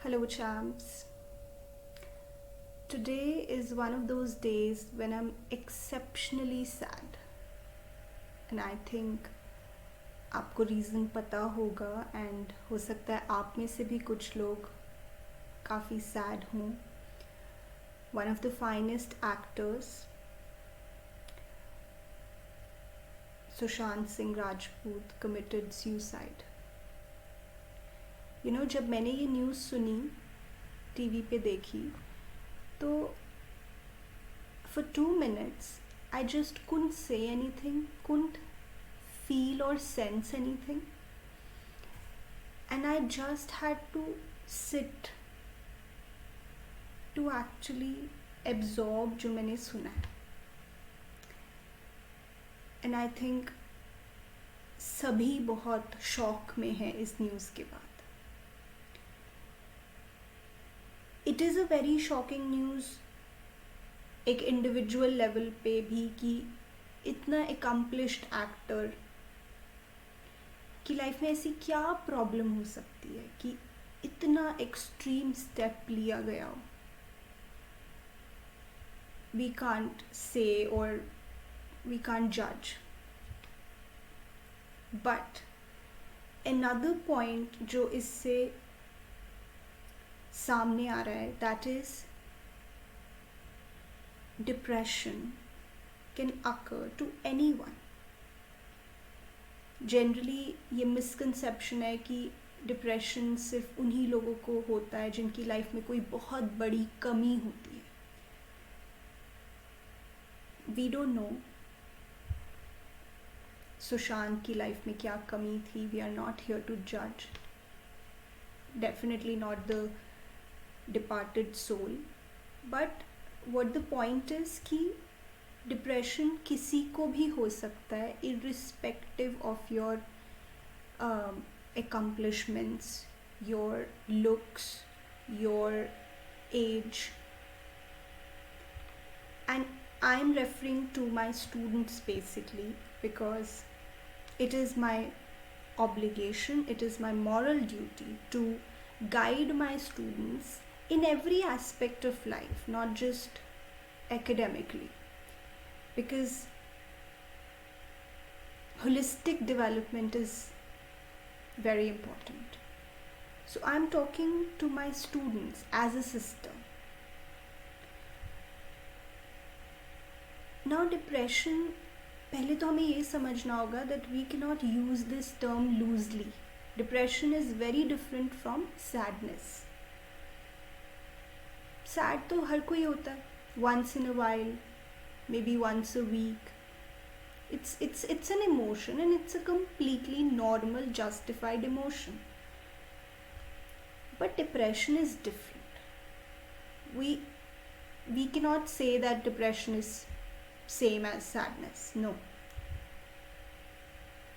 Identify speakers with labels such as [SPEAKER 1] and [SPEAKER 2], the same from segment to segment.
[SPEAKER 1] Hello, champs. Today is one of those days when I'm exceptionally sad, and I think आपको reason पता होगा and हो सकता है आप में से भी कुछ लोग काफ़ी सैड हों. One of the finest actors, Sushant Singh Rajput, committed suicide. जब मैंने ये न्यूज़ सुनी, टीवी पे देखी, तो for 2 minutes I just couldn't say anything, couldn't feel or sense anything, and I just had to sit to actually absorb जो मैंने सुना है. And I think सभी बहुत शॉक में हैं इस न्यूज़ के बाद. It is a very shocking news एक इंडिविजुअल लेवल पे भी कि इतना एकम्प्लिश्ड एक्टर की लाइफ में ऐसी क्या प्रॉब्लम हो सकती है कि इतना एक्सट्रीम स्टेप लिया गया हो. वी कांट से और वी कांट जज. बट another पॉइंट जो इससे सामने आ रहा है, that is depression can occur to anyone. Generally ये मिसकंसेप्शन है कि डिप्रेशन सिर्फ उन्हीं लोगों को होता है जिनकी लाइफ में कोई बहुत बड़ी कमी होती है. वी डोंट नो सुशांत की लाइफ में क्या कमी थी. We are not here to जज, definitely not the departed soul. But what the point is कि डिप्रेशन किसी को भी हो सकता है, irrespective of your accomplishments, your looks, your age. And I'm referring to my students basically because it is my obligation, it is my moral duty to guide my students in every aspect of life, not just academically, because holistic development is very important. So I'm talking to my students as a sister. Now depression, पहले तो हमें ये समझना होगा that we cannot use this term loosely. Depression is very different from sadness. Sad तो हर कोई होता है, once in a while, maybe once a week. It's an emotion, and it's a completely normal, justified emotion. But depression is different. We cannot say that depression is same as sadness. No.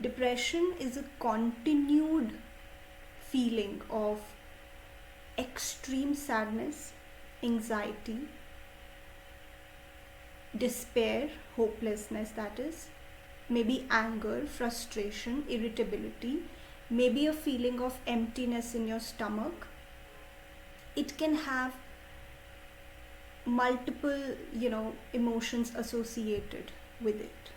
[SPEAKER 1] Depression is a continued feeling of extreme sadness, anxiety, despair, hopelessness, that is, maybe anger, frustration, irritability, maybe a feeling of emptiness in your stomach. It can have multiple, emotions associated with it.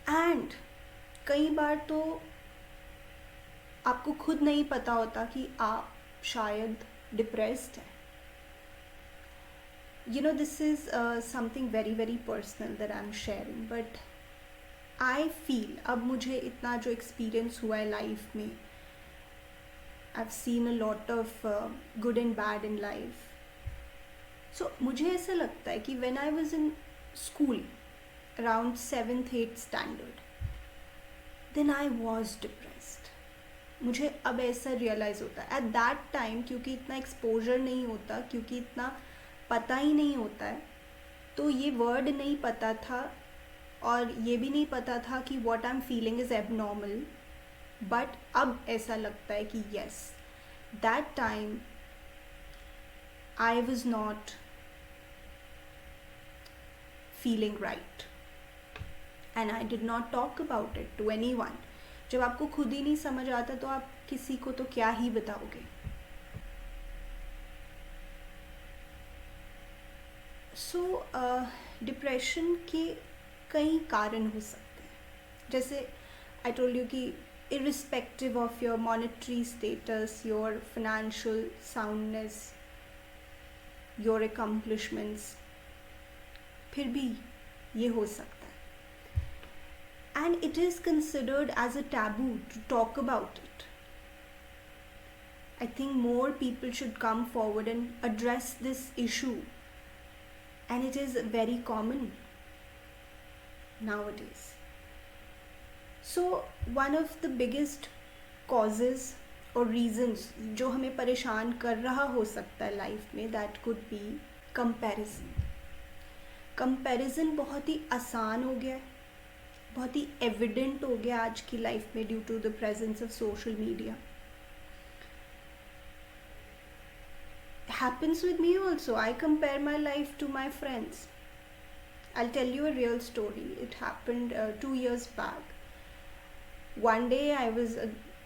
[SPEAKER 1] And कई बार तो आपको खुद नहीं पता होता कि आप शायद डिप्रेस्ड हैं. This is something very very personal that I'm sharing, but I feel अब मुझे इतना जो एक्सपीरियंस हुआ है लाइफ में, I've seen a lot of good and bad in life. So मुझे ऐसा लगता है कि when I was in school around 7th 8th standard, then I was depressed. मुझे अब ऐसा रियलाइज़ होता है. एट दैट टाइम क्योंकि इतना एक्सपोजर नहीं होता, क्योंकि इतना पता ही नहीं होता है, तो ये वर्ड नहीं पता था और ये भी नहीं पता था कि what I am feeling is abnormal. But अब ऐसा लगता है कि yes, that time I was not feeling right and I did not talk about it to anyone. जब आपको खुद ही नहीं समझ आता तो आप किसी को तो क्या ही बताओगे। सो डिप्रेशन के कई कारण हो सकते हैं, जैसे आई टोल्ड यू कि irrespective of your monetary status, your financial soundness, your accomplishments, फिर भी ये हो सकता है। And it is considered as a taboo to talk about it. I think more people should come forward and address this issue, and it is very common nowadays. So one of the biggest causes or reasons जो हमें परेशान कर रहा हो सकता है life में, that could be comparison. Comparison बहुत ही आसान हो गया है, बहुत ही evident हो गया आज की लाइफ में due to the presence of social media. Happens with me also. I compare my life to my friends. I'll tell you a real story. It happened 2 years back. One day I was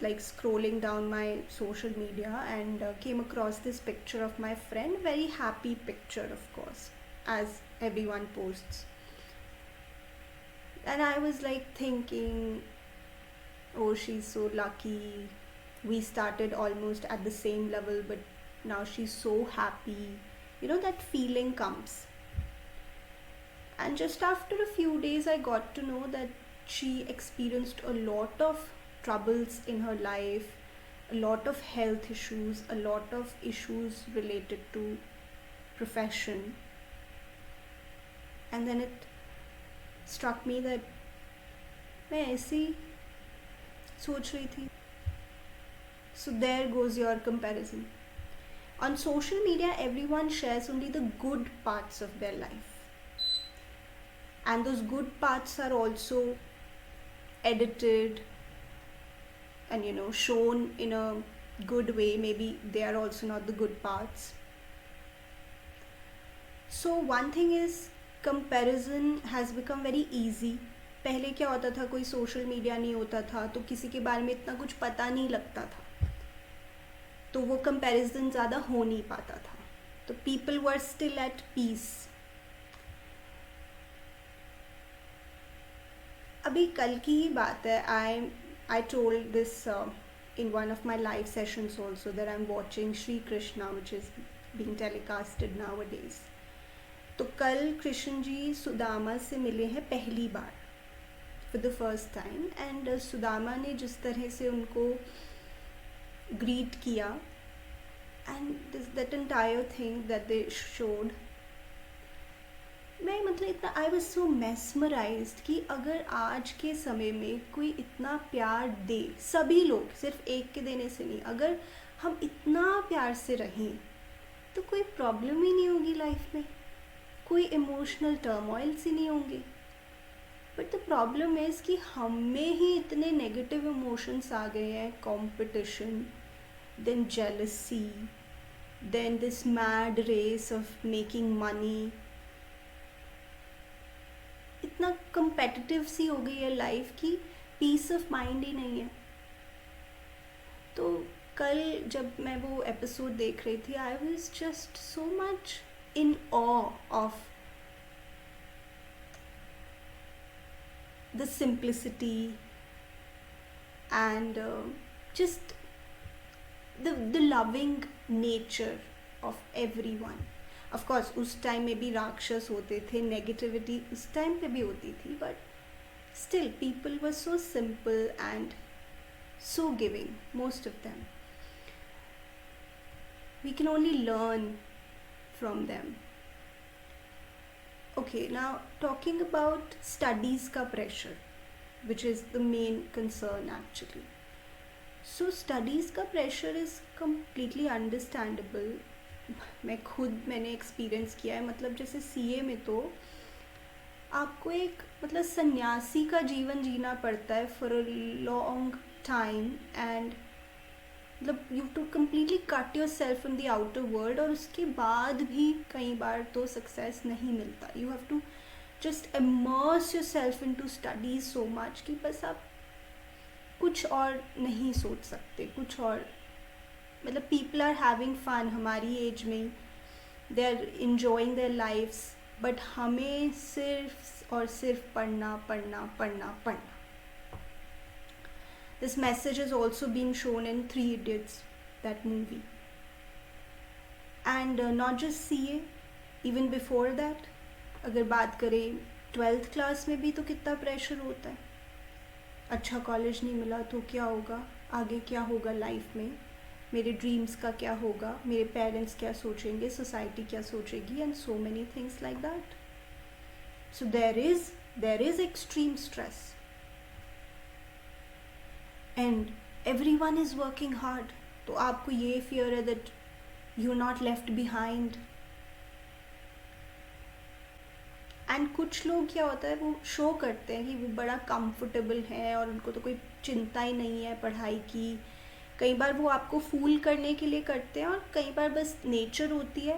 [SPEAKER 1] like scrolling down my social media and came across this picture of my friend, very happy picture of course, as everyone posts. And I was like thinking, oh, she's so lucky, we started almost at the same level but now she's so happy, you know, that feeling comes. And just after a few days I got to know that she experienced a lot of troubles in her life, a lot of health issues, a lot of issues related to profession. And then it struck me that मैं ऐसे ही सोच रही थी. So there goes your comparison. On social media everyone shares only the good parts of their life, and those good parts are also edited and shown in a good way. Maybe they are also not the good parts. So one thing is, comparison has become very easy. पहले क्या होता था, कोई social media नहीं होता था तो किसी के बारे में इतना कुछ पता नहीं लगता था, तो वो कंपैरिजन ज़्यादा हो नहीं पाता था, तो people were still at peace. अभी कल की ही बात है, I told this in one of my live sessions also, that I'm watching Shri Krishna, which is being telecasted nowadays. तो कल कृष्ण जी सुदामा से मिले हैं पहली बार, for the first time, and Sudama ने जिस तरह से उनको ग्रीट किया, and that entire thing that they showed, मैं मतलब इतना आई वॉज सो मेस्मराइज्ड कि अगर आज के समय में कोई इतना प्यार दे, सभी लोग, सिर्फ एक के देने से नहीं, अगर हम इतना प्यार से रहें तो कोई प्रॉब्लम ही नहीं होगी लाइफ में, कोई इमोशनल टर्मोइल्स ही नहीं होंगे. बट द प्रॉब्लम इज़ कि हम में ही इतने नेगेटिव इमोशंस आ गए हैं, competition, then jealousy, then this mad race of making money, इतना कंपेटिटिव सी हो गई है लाइफ की पीस ऑफ माइंड ही नहीं है. तो कल जब मैं वो एपिसोड देख रही थी, I was just so much in awe of the simplicity and just the loving nature of everyone. Of course उस टाइम में भी राक्षस होते थे, नेगेटिविटी उस टाइम पे भी होती थी, but still people were so simple and so giving, most of them. We can only learn from them. Okay, now talking about studies ka pressure, which is the main concern actually. So studies का pressure is completely understandable. मैंने experience किया है, मतलब जैसे CA में तो आपको एक मतलब सन्यासी का जीवन जीना पड़ता है for a long time, and मतलब you to completely cut yourself from the outer world, और उसके बाद भी कई बार तो सक्सेस नहीं मिलता. You have to just immerse yourself into studies so much कि बस आप कुछ और नहीं सोच सकते, कुछ और, मतलब पीपल आर हैविंग फन हमारी एज में, they are enjoying their lives, but हमें सिर्फ और सिर्फ पढ़ना पढ़ना पढ़ना पढ़ना. This message has also been shown in Three Idiots, that movie. And not just CA, even before that, अगर बात करें 12th क्लास में भी तो कितना प्रेशर होता है. अच्छा कॉलेज नहीं मिला तो क्या होगा, आगे क्या होगा लाइफ में, मेरे ड्रीम्स का क्या होगा, मेरे पेरेंट्स क्या सोचेंगे, सोसाइटी क्या सोचेगी, and so many things like that. So there is extreme stress and everyone is working hard. तो आपको ये फियर है that you're not left behind. And कुछ लोग क्या होता है, वो शो करते हैं कि वो बड़ा कंफर्टेबल है और उनको तो कोई चिंता ही नहीं है पढ़ाई की. कई बार वो आपको फूल करने के लिए करते हैं, और कई बार बस नेचर होती है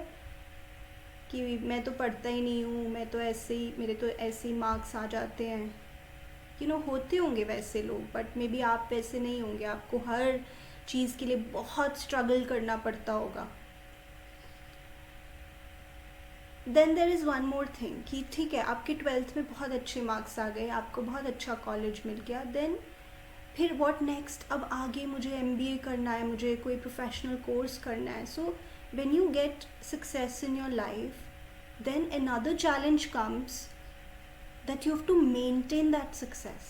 [SPEAKER 1] कि मैं तो पढ़ता ही नहीं हूँ, मैं तो ऐसे ही, मेरे तो ऐसे ही मार्क्स आ जाते हैं. होते होंगे वैसे लोग, बट मे बी आप वैसे नहीं होंगे, आपको हर चीज़ के लिए बहुत स्ट्रगल करना पड़ता होगा. Then there is one more thing कि ठीक है, आपके 12th में बहुत अच्छे मार्क्स आ गए, आपको बहुत अच्छा कॉलेज मिल गया, देन फिर व्हाट नेक्स्ट, अब आगे मुझे MBA करना है, मुझे कोई प्रोफेशनल कोर्स करना है. So when you get success in your life, then another challenge comes that you have to maintain that success,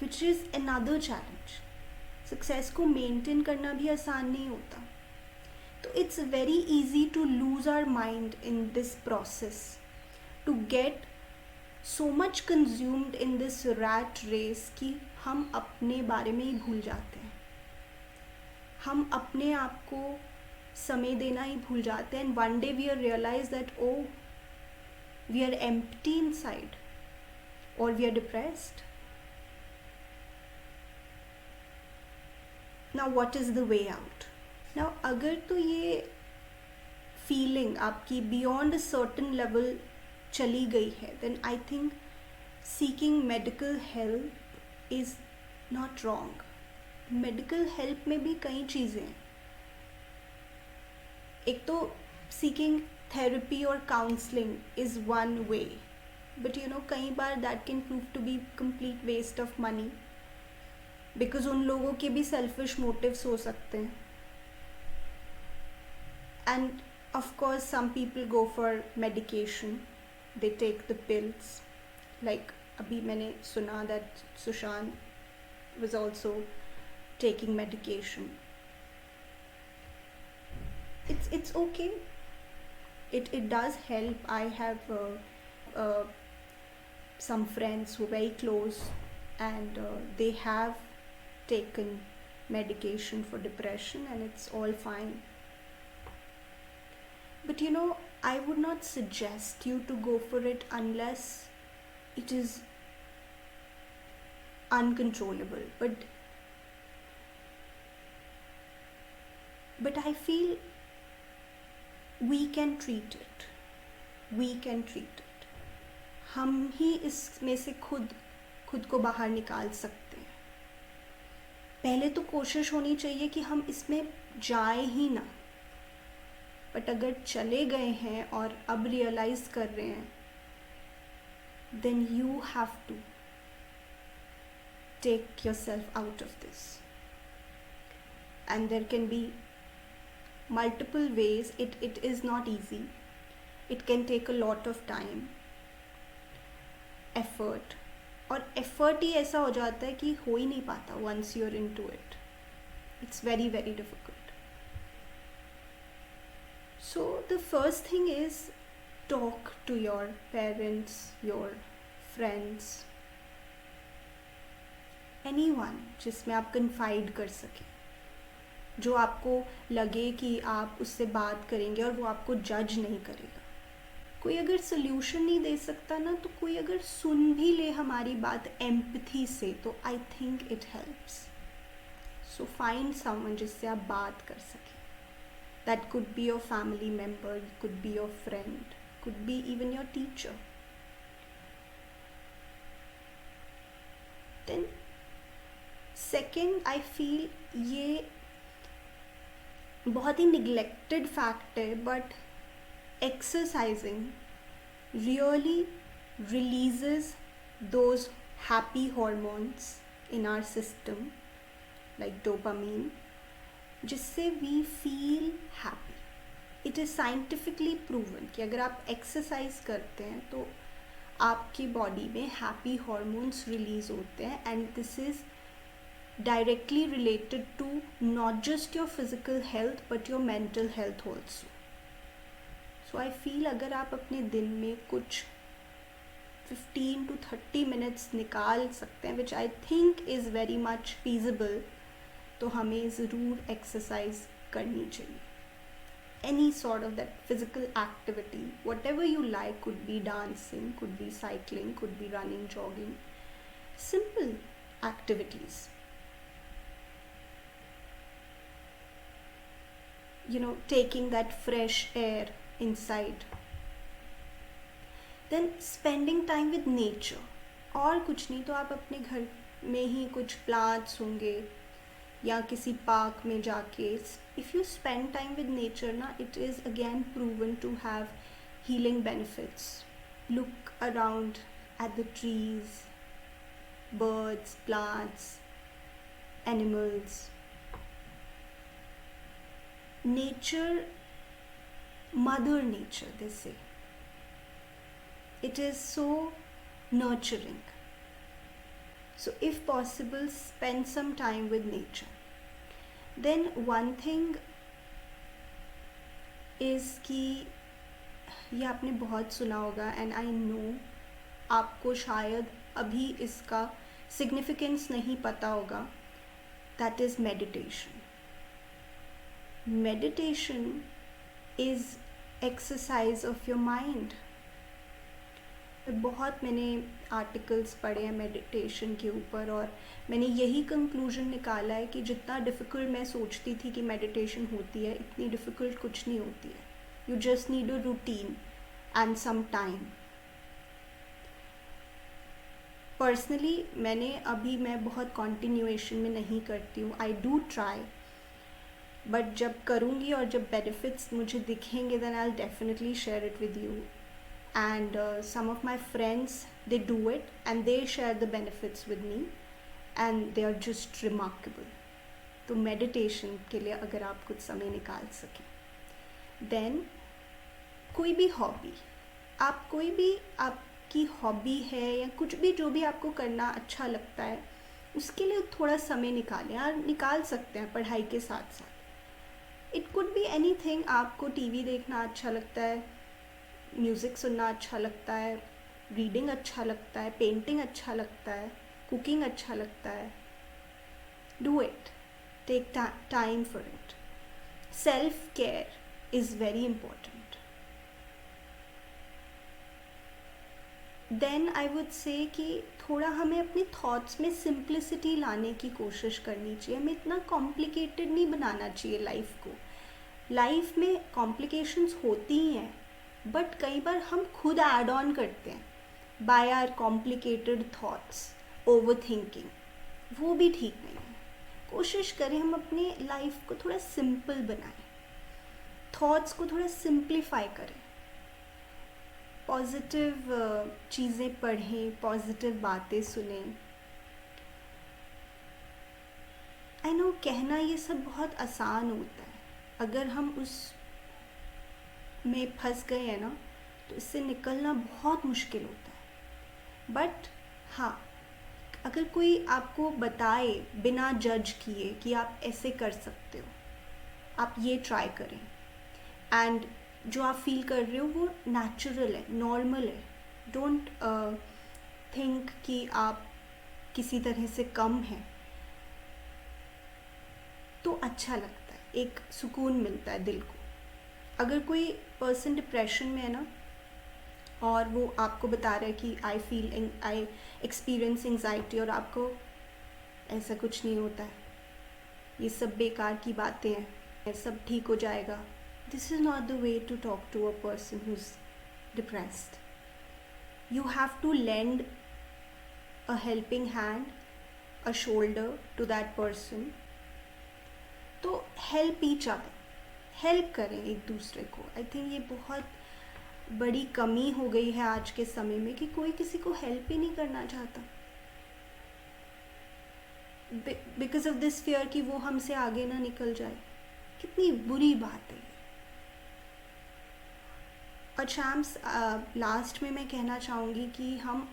[SPEAKER 1] which is another challenge. Success को maintain करना भी आसान नहीं होता. तो it's very easy to lose our mind in this process, to get so much consumed in this rat race कि हम अपने बारे में ही भूल जाते हैं, हम अपने आप को समय देना ही भूल जाते हैं. And one day we are realise that oh we are empty inside और we are depressed. Now what is the way out? Now अगर तो ये फीलिंग आपकी बियॉन्ड अ सर्टन लेवल चली गई है, then I think seeking medical help is not wrong. Medical help में भी कई चीज़ें हैं. एक तो सीकिंग थेरेपी और counselling is one way, but कई बार that can prove to be complete waste of money, because उन लोगों के भी सेल्फिश मोटिव्स हो सकते हैं. And of course some people go for medication, they take the pills. Like अभी मैंने सुना that Sushant was also taking medication. It's okay. It does help. I have some friends who are very close, and they have taken medication for depression, and it's all fine. But I would not suggest you to go for it unless it is uncontrollable. But I feel we can treat it. हम ही इसमें से खुद को बाहर निकाल सकते हैं. पहले तो कोशिश होनी चाहिए कि हम इसमें जाए ही ना. बट अगर चले गए हैं और अब रियलाइज कर रहे हैं, then you have to take yourself out of this. And there can be multiple ways. It is not easy. It can take a lot of time, effort. और effort ही ऐसा हो जाता है कि हो ही नहीं पाता once you're into it. It's very, very difficult. So the first thing is talk to your parents, your friends, anyone जिसमें आप confide कर सकें, जो आपको लगे कि आप उससे बात करेंगे और वो आपको जज नहीं करेगा. कोई अगर सोल्यूशन नहीं दे सकता ना, तो कोई अगर सुन भी ले हमारी बात एम्पथी से, तो I think it helps. So find someone जिससे आप बात कर सकें. That could be your family member, could be your friend, could be even your teacher. Then second, I feel ये बहुत ही निगलेक्टेड फैक्ट है, but exercising really releases those happy hormones in our system like dopamine, जिससे we feel happy. It is scientifically proven कि अगर आप exercise करते हैं तो आपकी बॉडी में हैप्पी हॉर्मोन्स रिलीज होते हैं, and this is directly related to not just your physical health but your mental health also. So I feel अगर आप अपने दिन में कुछ 15 to 30 minutes निकाल सकते हैं, which I think is very much feasible, तो हमें ज़रूर एक्सरसाइज करनी चाहिए. Any sort of that physical activity, whatever you like, could be dancing, could be cycling, could be running, jogging, simple activities. Taking that fresh air inside. Then spending time with nature. और कुछ नहीं तो आप अपने घर में ही कुछ plants होंगे या किसी पार्क में जाके, if you spend time with nature ना, it is again proven to have healing benefits. Look around at the trees, birds, plants, animals. Nature, mother nature, they say, it is so nurturing. So if possible, spend some time with nature. Then one thing is कि ये आपने बहुत सुना होगा, and I know आपको शायद अभी इसका सिग्निफिकेंस नहीं पता होगा, that is meditation. Meditation is exercise of your mind. मैंने आर्टिकल्स पढ़े हैं मेडिटेशन के ऊपर, और मैंने यही कंक्लूजन निकाला है कि जितना डिफ़िकल्ट मैं सोचती थी कि मेडिटेशन होती है, इतनी डिफ़िकल्ट कुछ नहीं होती है. You just need a routine and some time. Personally मैं बहुत कॉन्टिन्यूएशन में नहीं करती हूँ. आई डू ट्राई, बट जब करूँगी और जब बेनिफिट्स मुझे दिखेंगे, then I will definitely share it with you. And some of my friends, they do it and they share the benefits with me, and they are just remarkable. तो meditation के लिए अगर आप कुछ समय निकाल सकें. देन कोई भी हॉबी, आप कोई भी आपकी हॉबी है या कुछ भी जो भी आपको करना अच्छा लगता है, उसके लिए थोड़ा समय निकालें. और निकाल सकते हैं पढ़ाई के साथ साथ. It could be any thing. आपको टीवी देखना अच्छा लगता है, म्यूज़िक सुनना अच्छा लगता है, रीडिंग अच्छा लगता है, पेंटिंग अच्छा लगता है, कुकिंग अच्छा लगता है. Do it. Take time for it. Self care is very important. Then I would say कि थोड़ा हमें अपने थॉट्स में सिंप्लिसिटी लाने की कोशिश करनी चाहिए. हमें इतना कॉम्प्लिकेटेड नहीं बनाना चाहिए लाइफ को. लाइफ में कॉम्प्लिकेशंस होती ही हैं, बट कई बार हम खुद ऐड ऑन करते हैं by our complicated thoughts, overthinking. वो भी ठीक नहीं है. कोशिश करें हम अपने लाइफ को थोड़ा सिंपल बनाएं, थॉट्स को थोड़ा सिंप्लीफाई करें, पॉजिटिव चीज़ें पढ़ें, पॉजिटिव बातें सुने. आई नो कहना ये सब बहुत आसान होता है, अगर हम उस में फंस गए हैं ना, तो इससे निकलना बहुत मुश्किल होता है. बट हाँ, अगर कोई आपको बताए बिना जज किए कि आप ऐसे कर सकते हो, आप ये ट्राई करें, एंड जो आप फील कर रहे हो वो नेचुरल है, नॉर्मल है. डोंट थिंक कि आप किसी तरह से कम हैं. तो अच्छा लगता है, एक सुकून मिलता है दिल को. अगर कोई पर्सन डिप्रेशन में है ना, और वो आपको बता रहा है कि आई एक्सपीरियंस एंजाइटी, और आपको ऐसा कुछ नहीं होता है, ये सब बेकार की बातें हैं, सब ठीक हो जाएगा. This is not the way to talk to a person who's depressed. You have to lend a helping hand, a shoulder to that person. तो हेल्प ईच अदर, हेल्प करें एक दूसरे को. आई थिंक ये बहुत बड़ी कमी हो गई है आज के समय में कि कोई किसी को हेल्प ही नहीं करना चाहता, बिकॉज ऑफ दिस फियर कि वो हमसे आगे ना निकल जाए. कितनी बुरी बात है. और शैम्स, लास्ट में मैं कहना चाहूँगी कि हम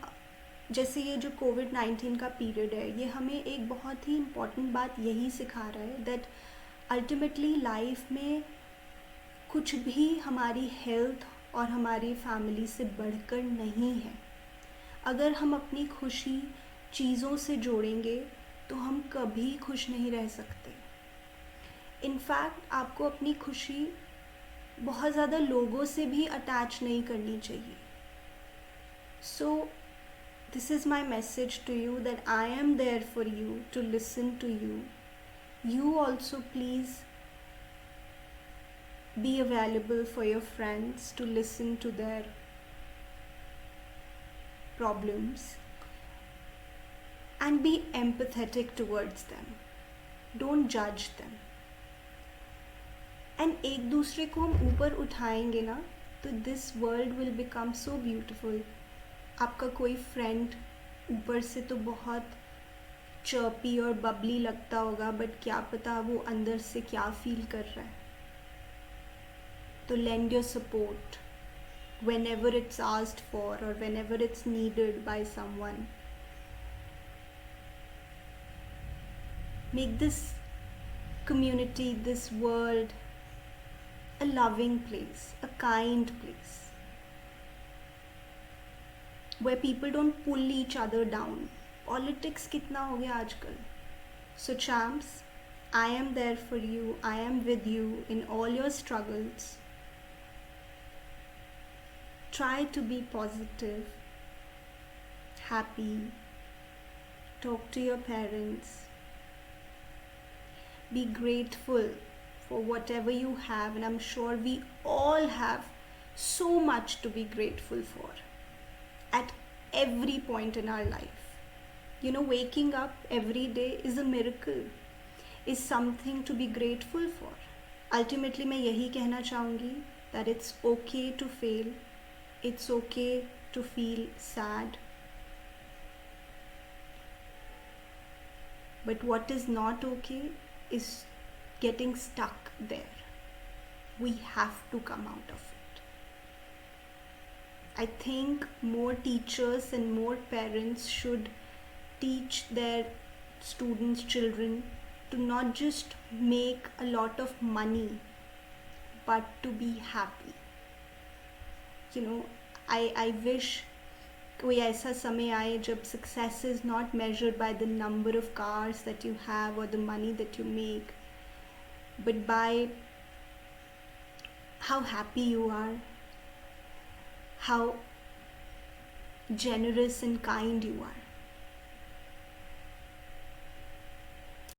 [SPEAKER 1] जैसे ये जो कोविड-19 का पीरियड है, ये हमें एक बहुत ही इम्पॉर्टेंट बात यही सिखा रहा है दैट अल्टीमेटली लाइफ में कुछ भी हमारी हेल्थ और हमारी फैमिली से बढ़कर नहीं है. अगर हम अपनी खुशी चीज़ों से जोड़ेंगे तो हम कभी खुश नहीं रह सकते. इनफैक्ट आपको अपनी खुशी बहुत ज़्यादा लोगों से भी अटैच नहीं करनी चाहिए. So this is my message to you that I am there for you to listen to you. You also please be available for your friends to listen to their problems and be empathetic towards them. Don't judge them. And एक दूसरे को हम ऊपर उठाएंगे ना तो this world will become so beautiful. आपका कोई फ्रेंड ऊपर से तो बहुत चर्पी और बबली लगता होगा, बट क्या पता वो अंदर से क्या फील कर रहा है. तो lend your support whenever it's asked for or whenever it's needed by someone. Make this community, this world a loving place, a kind place where people don't pull each other down. Politics कितना हो गया आजकल. So champs, I am there for you, I am with you in all your struggles. Try to be positive, happy, talk to your parents, be grateful for whatever you have, and I'm sure we all have so much to be grateful for at every point in our life. You know, waking up every day is a miracle, is something to be grateful for. Ultimately मैं यही कहना चाहूँगी that it's okay to fail, it's okay to feel sad, but what is not okay is getting stuck there. We have to come out of it. I think more teachers and more parents should teach their students, children, to not just make a lot of money but to be happy. You know, I wish कोई ऐसा समय आए जब success is not measured by the number of cars that you have or the money that you make, but by how happy you are, how generous and kind you are.